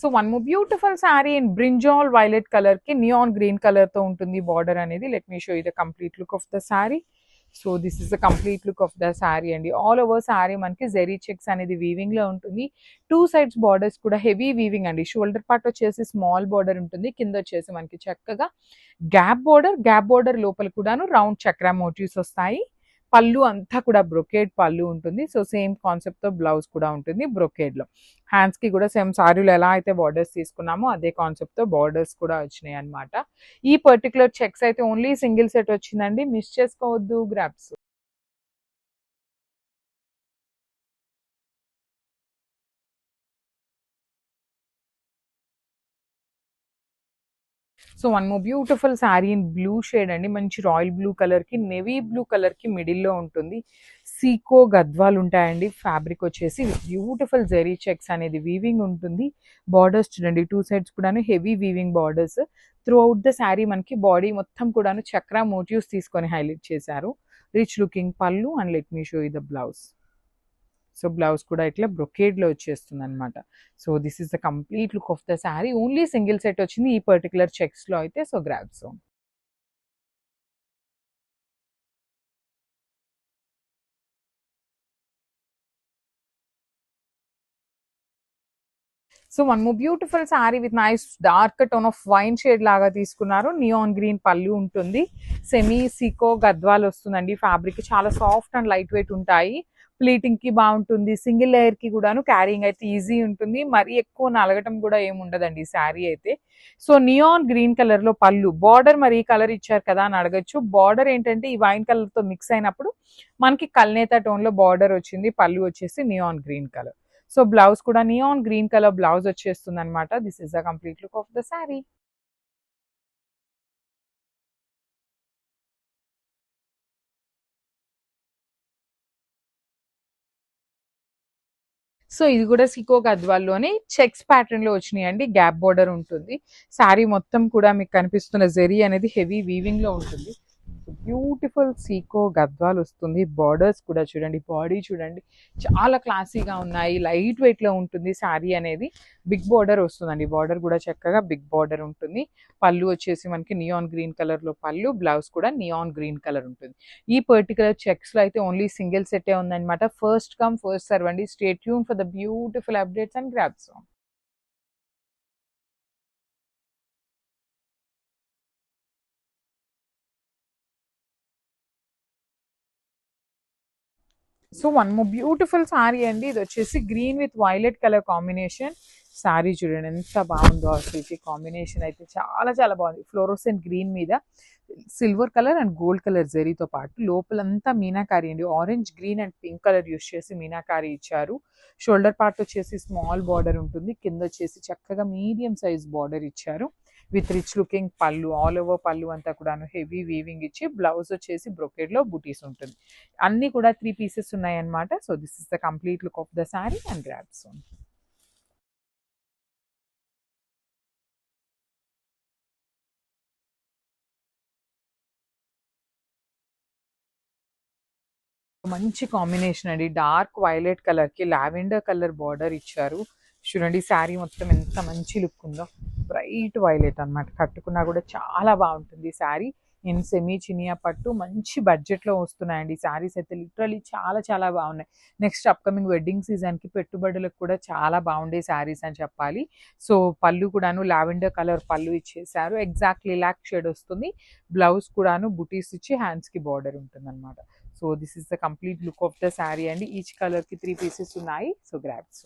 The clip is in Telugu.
So one more beautiful sari in brinjal violet colour కి నియాన్ గ్రీన్ కలర్ తో ఉంటుంది బార్డర్ అనేది. Let me show you the complete look of the sari. So this is the complete look of the sari అండి. ఆల్ ఓవర్ శారీ మనకి జెరీ చెక్స్ అనేది వీవింగ్ లో ఉంటుంది. టూ సైడ్స్ బార్డర్స్ కూడా హెవీ వీవింగ్ అండి. షోల్డర్ పార్ట్ వచ్చేసి స్మాల్ బార్డర్ ఉంటుంది, కింద వచ్చేసి మనకి చక్కగా గ్యాప్ బార్డర్ లోపల కూడాను రౌండ్ చక్ర మోటివ్స్ వస్తాయి. పళ్ళు అంతా కూడా బ్రొకేడ్ పళ్ళు ఉంటుంది. సో సేమ్ కాన్సెప్ట్ తో బ్లౌజ్ కూడా ఉంటుంది బ్రొకేడ్ లో. హ్యాండ్స్ కి కూడా సేమ్ సారీలో ఎలా అయితే బార్డర్స్ తీసుకున్నామో అదే కాన్సెప్ట్ తో బార్డర్స్ కూడా వచ్చినాయి అనమాట. ఈ పర్టికులర్ చెక్స్ అయితే ఓన్లీ సింగిల్ సెట్ వచ్చిందండి, మిస్ చేసుకోవద్దు grasp. So one more beautiful sari in blue shade అండి. మంచి రాయల్ బ్లూ కలర్ కి నేవీ బ్లూ కలర్ కి మిడిల్ లో ఉంటుంది. సీకో గద్వాలు ఉంటాయండి. ఫ్యాబ్రిక్ వచ్చేసి బ్యూటిఫుల్ జెరీ చెక్స్ అనేది వీవింగ్ ఉంటుంది. బార్డర్స్ చూడండి, టూ సైడ్స్ కూడాను heavy weaving borders. Through out the sari మనకి బాడీ మొత్తం కూడాను చక్ర మోటివ్స్ తీసుకొని హైలైట్ చేశారు. రిచ్ లుకింగ్ పళ్ళు and let me show you the blouse. So blouse కూడా ఇట్లా బ్రొకేడ్ లో వచ్చేస్తుంది అనమాట. So this is the complete look of the sari. Only single set వచ్చింది ఈ పర్టికులర్ చెక్స్ లో అయితే. So grabs. So one more beautiful sari with nice dark tone of wine shade లాగా తీసుకున్నారు. నియాన్ గ్రీన్ పళ్ళు ఉంటుంది. సెమీ సీకో గద్వాల్ వస్తుందండి. ఫ్యాబ్రిక్ చాలా సాఫ్ట్ అండ్ లైట్ వెయిట్ ఉంటాయి. ప్లీటింగ్ కి బాగుంటుంది. సింగిల్ లేయర్ కి కూడాను క్యారింగ్ అయితే ఈజీ ఉంటుంది. మరి ఎక్కువ నలగటం కూడా ఏమి ఉండదండి ఈ శారీ అయితే. సో నియాన్ గ్రీన్ కలర్ లో పళ్ళు, బార్డర్ మరి ఈ కలర్ ఇచ్చారు కదా అని అడగచ్చు. బార్డర్ ఏంటంటే ఈ వైన్ కలర్ తో మిక్స్ అయినప్పుడు మనకి కల్నేత టోన్ లో బార్డర్ వచ్చింది. పళ్ళు వచ్చేసి neon green colour. So blouse కూడా నియాన్ గ్రీన్ కలర్ బ్లౌజ్ వచ్చేస్తుంది అనమాట. This is the complete look of the sari. So ఇది కూడా సికో గద్వాల్లోనే చెక్స్ ప్యాటర్న్ లో వచ్చినాయండి. గ్యాప్ బోర్డర్ ఉంటుంది. శారీ మొత్తం కూడా మీకు కనిపిస్తున్న జెరీ అనేది హెవీ వీవింగ్ లో ఉంటుంది. బ్యూటిఫుల్ సీకో గద్వాల్ వస్తుంది. బార్డర్స్ కూడా చూడండి, బాడీ చూడండి, చాలా క్లాసీగా ఉన్నాయి. లైట్ వెయిట్ లో ఉంటుంది శారీ అనేది. బిగ్ బార్డర్ వస్తుందండి. బార్డర్ కూడా చక్కగా బిగ్ బార్డర్ ఉంటుంది. పళ్ళు వచ్చేసి మనకి నియాన్ గ్రీన్ కలర్ లో పళ్ళు, బ్లౌజ్ కూడా నియాన్ గ్రీన్ కలర్ ఉంటుంది. ఈ పర్టికులర్ చెక్స్ లో అయితే ఓన్లీ సింగిల్ సెట్ ఉందన్నమాట. ఫస్ట్ కమ్ ఫస్ట్ సర్వ్ అండి. Stay tune for the beautiful updates and grabs. So one more beautiful sari అండి. ఇది వచ్చేసి green with violet colour combination. Sari చూడండి ఎంత బాగుందో అసలు. కాంబినేషన్ అయితే చాలా చాలా బాగుంది. ఫ్లోరోసెంట్ గ్రీన్ మీద silver colour and gold colour జరీతో పాటు లోపలంతా మీనాకారి అండి. Orange, green and pink colour use చేసి మీనాకారి ఇచ్చారు. షోల్డర్ పార్ట్ వచ్చేసి స్మాల్ బార్డర్ ఉంటుంది. కింద వచ్చేసి చక్కగా మీడియం సైజ్ బార్డర్ ఇచ్చారు. విత్ రిచ్ లుకింగ్ పళ్ళు, ఆల్ ఓవర్ పళ్ళు అంతా కూడాను హెవీ వీవింగ్ ఇచ్చి బ్లౌజ్ వచ్చేసి బ్రొకేడ్ లో బూటీస్ ఉంటుంది. అన్ని కూడా 3 పీసెస్ ఉన్నాయి అన్నమాట. So this is the complete look of the sari and grabs. మంచి కాంబినేషన్ అండి. డార్క్ వైలెట్ కలర్ కి లావెండర్ కలర్ బార్డర్ ఇచ్చారు. చూడండి శారీ మొత్తం ఎంత మంచి లుక్ ఉందో. బ్రైట్ వైలెట్ అన్నమాట. కట్టుకున్నా కూడా చాలా బాగుంటుంది శారీ. ఇన్ సెమీ చినియా పట్టు మంచి బడ్జెట్ లో వస్తున్నాయండి శారీస్ అయితే. లిటరలీ చాలా చాలా బాగున్నాయి. నెక్స్ట్ అప్కమింగ్ వెడ్డింగ్ సీజన్ కి పెట్టుబడులకు కూడా చాలా బాగుండే శారీస్ అని చెప్పాలి. సో పళ్ళు కూడాను లావెండర్ కలర్ పళ్ళు ఇచ్చేసారు. ఎగ్జాక్ట్లీ లాక్ షేడ్ వస్తుంది. బ్లౌజ్ కూడాను బుటీస్ ఇచ్చి హ్యాండ్స్ కి బార్డర్ ఉంటుంది అనమాట. So this is the complete look of the sari అండి. ఈచ్ కలర్ కి 3 పీసెస్ ఉన్నాయి. So grabs.